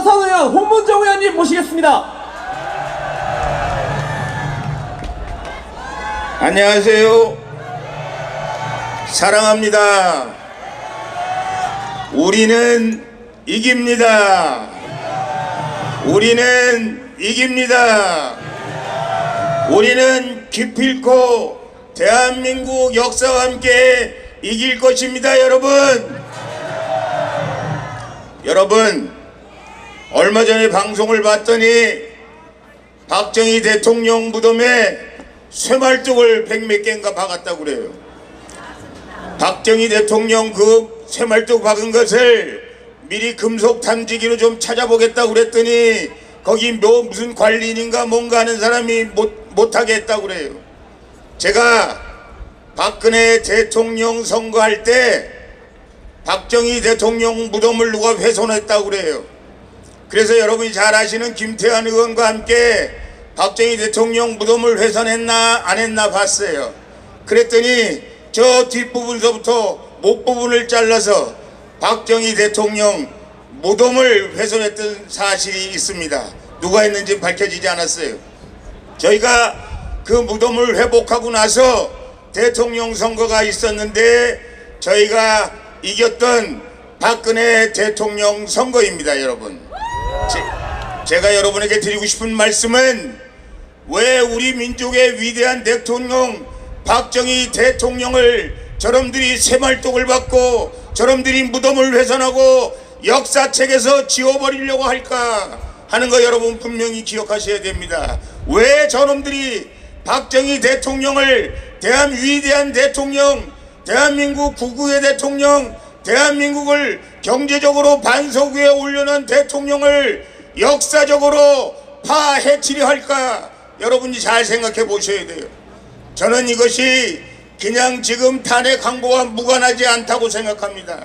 화성 의원 홍문정 의원님 모시겠습니다. 안녕하세요. 사랑합니다. 우리는 이깁니다. 우리는 이깁니다. 우리는 기필코 대한민국 역사와 함께 이길 것입니다. 여러분 얼마 전에 방송을 봤더니 박정희 대통령 무덤에 쇠말뚝을 100몇 개인가 박았다고 그래요. 박정희 대통령 그 쇠말뚝 박은 것을 미리 금속 탐지기로 좀 찾아보겠다고 그랬더니 거기 무슨 관리인인가 뭔가 하는 사람이 못하게 했다고 그래요. 제가 박근혜 대통령 선거할 때 박정희 대통령 무덤을 누가 훼손했다고 그래요. 그래서 여러분이 잘 아시는 김태환 의원과 함께 박정희 대통령 무덤을 훼손했나 안 했나 봤어요. 그랬더니 저 뒷부분서부터 목 부분을 잘라서 박정희 대통령 무덤을 훼손했던 사실이 있습니다. 누가 했는지 밝혀지지 않았어요. 저희가 그 무덤을 회복하고 나서 대통령 선거가 있었는데 저희가 이겼던 박근혜 대통령 선거입니다. 여러분, 제가 여러분에게 드리고 싶은 말씀은 왜 우리 민족의 위대한 대통령 박정희 대통령을 저놈들이 쇠말뚝을 받고 저놈들이 무덤을 훼손하고 역사책에서 지워버리려고 할까 하는 거 여러분 분명히 기억하셔야 됩니다. 왜 저놈들이 박정희 대통령을 위대한 대통령, 대한민국 구구의 대통령, 대한민국을 경제적으로 반석 위에 올려놓은 대통령을 역사적으로 파해치려 할까? 여러분이 잘 생각해 보셔야 돼요. 저는 이것이 그냥 지금 탄핵 항보와 무관하지 않다고 생각합니다.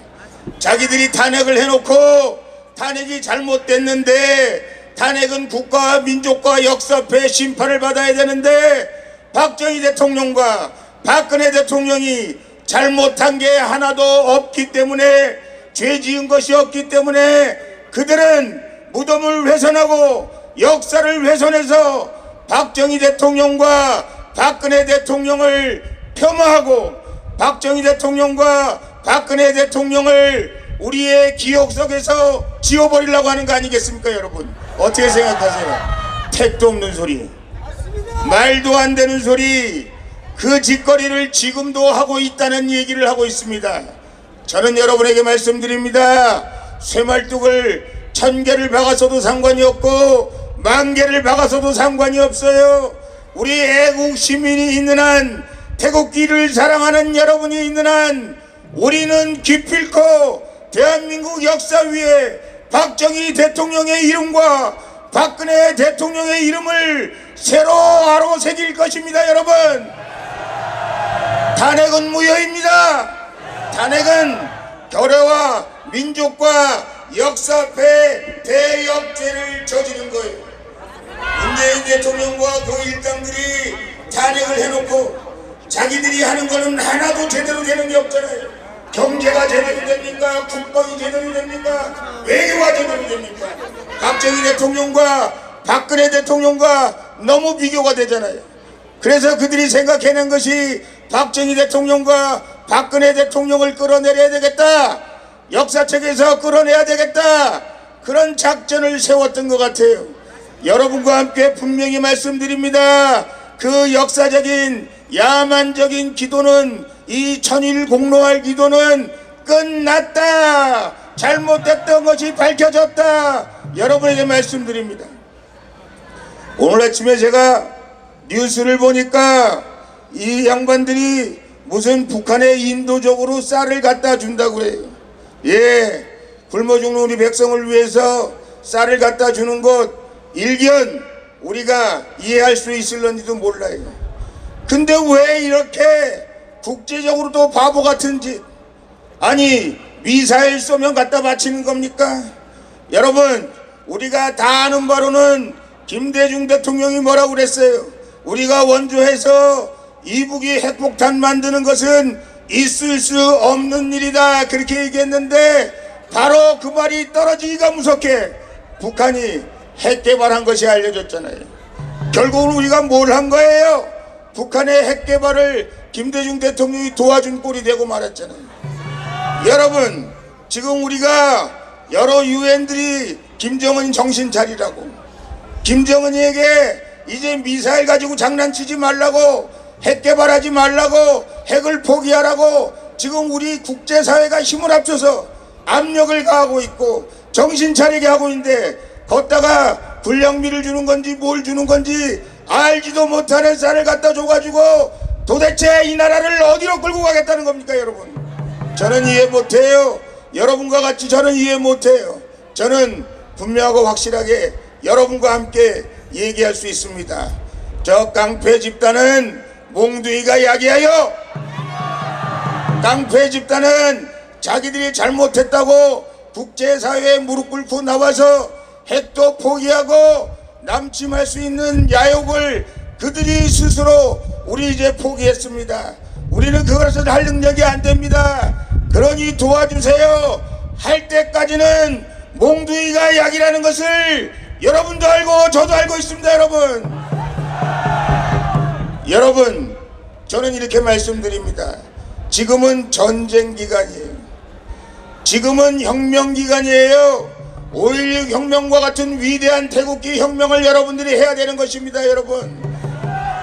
자기들이 탄핵을 해놓고 탄핵이 잘못됐는데 탄핵은 국가와 민족과 역사패 심판을 받아야 되는데 박정희 대통령과 박근혜 대통령이 잘못한 게 하나도 없기 때문에, 죄 지은 것이 없기 때문에 그들은 무덤을 훼손하고 역사를 훼손해서 박정희 대통령과 박근혜 대통령을 폄하하고 박정희 대통령과 박근혜 대통령을 우리의 기억 속에서 지워버리려고 하는 거 아니겠습니까? 여러분 어떻게 생각하세요? 택도 없는 소리, 말도 안 되는 소리, 그 짓거리를 지금도 하고 있다는 얘기를 하고 있습니다. 저는 여러분에게 말씀드립니다. 쇠말뚝을 1000개를 박아서도 상관이 없고 10,000개를 박아서도 상관이 없어요. 우리 애국 시민이 있는 한, 태극기를 사랑하는 여러분이 있는 한 우리는 기필코 대한민국 역사 위에 박정희 대통령의 이름과 박근혜 대통령의 이름을 새로 아로새길 것입니다. 여러분, 탄핵은 무효입니다. 탄핵은 결여와 민족과 역사패 대역죄를 저지른 거예요. 문재인 대통령과 그 일당들이 탄핵을 해놓고 자기들이 하는 거는 하나도 제대로 되는 게 없잖아요. 경제가 제대로 됩니까? 국방이 제대로 됩니까? 외교가 제대로 됩니까? 박정희 대통령과 박근혜 대통령과 너무 비교가 되잖아요. 그래서 그들이 생각해낸 것이 박정희 대통령과 박근혜 대통령을 끌어내려야 되겠다, 역사책에서 끌어내야 되겠다, 그런 작전을 세웠던 것 같아요. 여러분과 함께 분명히 말씀드립니다. 그 역사적인 야만적인 기도는, 이 천일 공로할 기도는 끝났다. 잘못됐던 것이 밝혀졌다. 여러분에게 말씀드립니다. 오늘 아침에 제가 뉴스를 보니까 이 양반들이 무슨 북한에 인도적으로 쌀을 갖다 준다고 해요. 예, 굶어 죽는 우리 백성을 위해서 쌀을 갖다 주는 것 일견 우리가 이해할 수 있을런지도 몰라요. 근데 왜 이렇게 국제적으로도 바보 같은 짓, 아니 미사일 쏘면 갖다 바치는 겁니까? 여러분, 우리가 다 아는 바로는 김대중 대통령이 뭐라고 그랬어요? 우리가 원조해서 이북이 핵폭탄 만드는 것은 있을 수 없는 일이다, 그렇게 얘기했는데 바로 그 말이 떨어지기가 무섭게 북한이 핵 개발한 것이 알려졌잖아요. 결국은 우리가 뭘 한 거예요? 북한의 핵 개발을 김대중 대통령이 도와준 꼴이 되고 말았잖아요. 여러분, 지금 우리가 여러 유엔들이 김정은 정신 차리라고, 김정은이에게 이제 미사일 가지고 장난치지 말라고, 핵 개발하지 말라고, 핵을 포기하라고 지금 우리 국제사회가 힘을 합쳐서 압력을 가하고 있고 정신 차리게 하고 있는데, 걷다가 군량미를 주는 건지 뭘 주는 건지 알지도 못하는 쌀을 갖다 줘가지고 도대체 이 나라를 어디로 끌고 가겠다는 겁니까? 여러분, 저는 이해 못해요. 여러분과 같이 저는 이해 못해요. 저는 분명하고 확실하게 여러분과 함께 얘기할 수 있습니다. 저 깡패 집단은 몽둥이가 야기하여, 깡패 집단은 자기들이 잘못했다고 국제사회에 무릎 꿇고 나와서 핵도 포기하고 남침할 수 있는 야욕을 그들이 스스로 우리 이제 포기했습니다. 우리는 그것을 할 능력이 안 됩니다. 그러니 도와주세요. 할 때까지는 몽둥이가 약이라는 것을 여러분도 알고 저도 알고 있습니다. 여러분, 저는 이렇게 말씀드립니다. 지금은 전쟁 기간이에요. 지금은 혁명 기간이에요. 5.16 혁명과 같은 위대한 태극기 혁명을 여러분들이 해야 되는 것입니다. 여러분,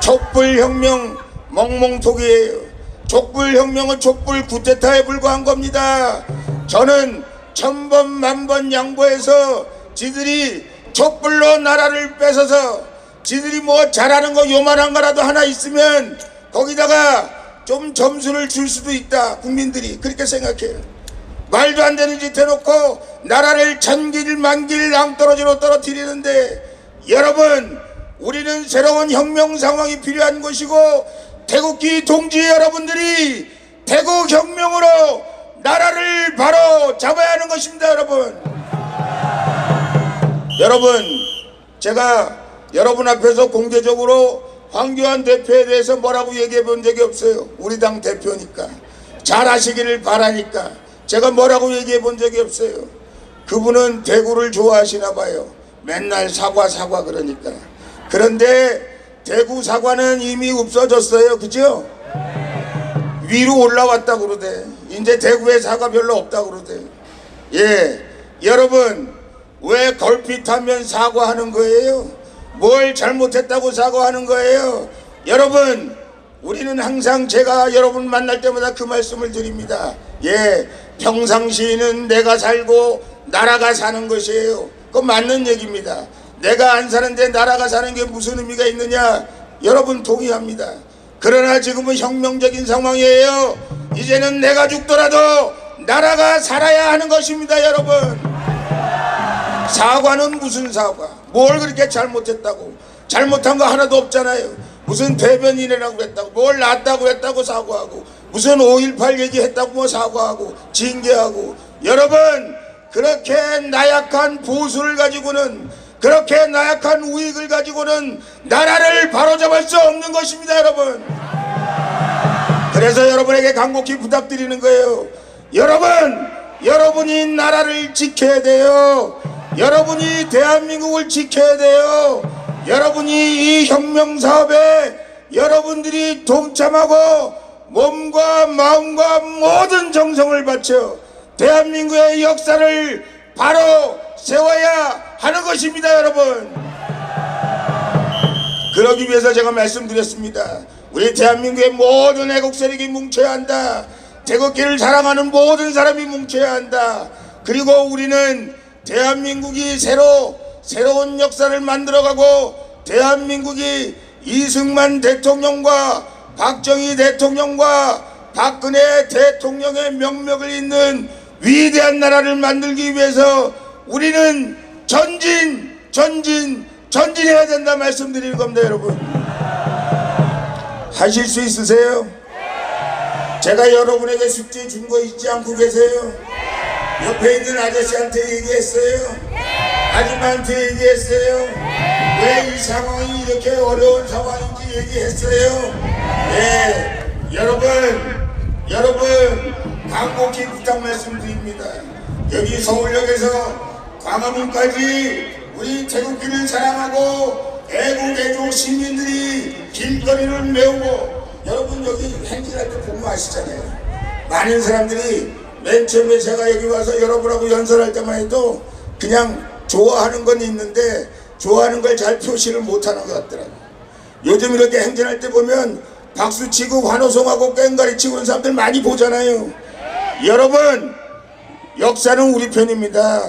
촛불혁명 멍멍토기예요. 촛불혁명은 촛불 쿠데타에 불과한 겁니다. 저는 1000번 만번 양보해서 지들이 촛불로 나라를 뺏어서 지들이 뭐 잘하는 거 요만한 거라도 하나 있으면 거기다가 좀 점수를 줄 수도 있다. 국민들이 그렇게 생각해요. 말도 안 되는 짓 해놓고 나라를 천길 만길 낭떠러지로 떨어뜨리는데, 여러분, 우리는 새로운 혁명 상황이 필요한 것이고 태극기 동지 여러분들이 태국혁명으로 나라를 바로 잡아야 하는 것입니다. 여러분, 제가 여러분 앞에서 공개적으로 황교안 대표에 대해서 뭐라고 얘기해 본 적이 없어요. 우리 당 대표니까, 잘하시기를 바라니까 제가 뭐라고 얘기해 본 적이 없어요. 그분은 대구를 좋아하시나 봐요. 맨날 사과 그러니까. 그런데 대구 사과는 이미 없어졌어요. 그죠? 위로 올라왔다 그러대. 이제 대구에 사과 별로 없다 그러대. 예, 여러분, 왜 걸핏하면 사과하는 거예요? 뭘 잘못했다고 사과하는 거예요? 여러분, 우리는 항상 제가 여러분 만날 때마다 그 말씀을 드립니다. 예, 평상시에는 내가 살고 나라가 사는 것이에요. 그건 맞는 얘기입니다. 내가 안 사는데 나라가 사는 게 무슨 의미가 있느냐? 여러분 동의합니다. 그러나 지금은 혁명적인 상황이에요. 이제는 내가 죽더라도 나라가 살아야 하는 것입니다. 여러분, 사과는 무슨 사과? 뭘 그렇게 잘못했다고? 잘못한 거 하나도 없잖아요. 무슨 대변인이라고 했다고, 뭘 놨다고 했다고 사과하고, 무슨 5.18 얘기했다고 뭐 사과하고 징계하고. 여러분, 그렇게 나약한 보수를 가지고는, 그렇게 나약한 우익을 가지고는 나라를 바로잡을 수 없는 것입니다. 여러분, 그래서 여러분에게 간곡히 부탁드리는 거예요. 여러분이 나라를 지켜야 돼요. 여러분이 대한민국을 지켜야 돼요. 여러분이 이 혁명 사업에 여러분들이 동참하고 몸과 마음과 모든 정성을 바쳐 대한민국의 역사를 바로 세워야 하는 것입니다. 여러분, 그러기 위해서 제가 말씀드렸습니다. 우리 대한민국의 모든 애국 세력이 뭉쳐야 한다. 태극기를 사랑하는 모든 사람이 뭉쳐야 한다. 그리고 우리는 대한민국이 새로운 역사를 만들어가고, 대한민국이 이승만 대통령과 박정희 대통령과 박근혜 대통령의 명맥을 잇는 위대한 나라를 만들기 위해서 우리는 전진해야 된다 말씀드리는 겁니다. 여러분, 하실 수 있으세요? 제가 여러분에게 숙제 준 거 잊지 않고 계세요? 옆에 있는 아저씨한테 얘기했어요? 아줌마한테 얘기했어요? 왜 이 상황이 이렇게 어려운 상황인지 얘기했어요? 네, 여러분 간곡히 부탁 말씀드립니다. 여기 서울역에서 광화문까지 우리 태극기를 사랑하고 애국 시민들이 길거리를 메우고, 여러분 여기 행진할 때 보면 아시잖아요. 많은 사람들이 맨 처음에 제가 여기 와서 여러분하고 연설할 때만 해도 그냥 좋아하는 건 있는데 좋아하는 걸 잘 표시를 못하는 것 같더라고요. 요즘 이렇게 행진할 때 보면 박수치고 환호성하고 꽹과리 치고 있는 사람들 많이 보잖아요. 여러분, 역사는 우리 편입니다.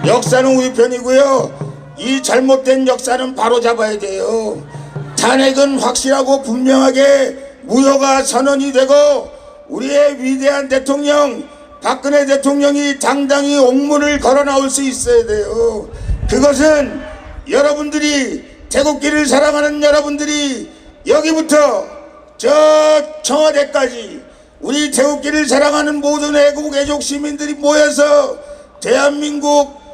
역사는 우리 편이고요. 이 잘못된 역사는 바로 잡아야 돼요. 탄핵은 확실하고 분명하게 무효가 선언이 되고, 우리의 위대한 대통령 박근혜 대통령이 당당히 옥문을 걸어 나올 수 있어야 돼요. 그것은 여러분들이, 태극기를 사랑하는 여러분들이 여기부터 저 청와대까지 우리 태극기를 사랑하는 모든 애국 시민들이 모여서 대한민국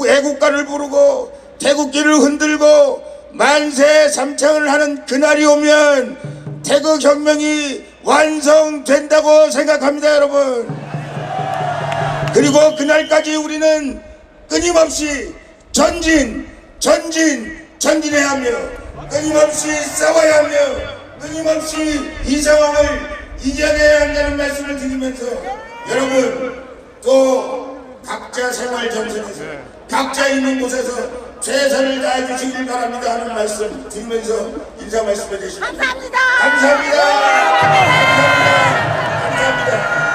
애국가를 부르고 태극기를 흔들고 만세 삼창을 하는 그날이 오면 태극혁명이 완성된다고 생각합니다, 여러분. 그리고 그날까지 우리는 끊임없이 전진해야 하며, 끊임없이 싸워야 하며, 끊임없이 이 상황을 이겨내야 한다는 말씀을 드리면서, 여러분 또 각자 생활 전선에서 각자 있는 곳에서 최선을 다해 주시길 바랍니다 하는 말씀 드리면서 인사 말씀해 주십니다. 감사합니다. 감사합니다. 감사합니다. 감사합니다.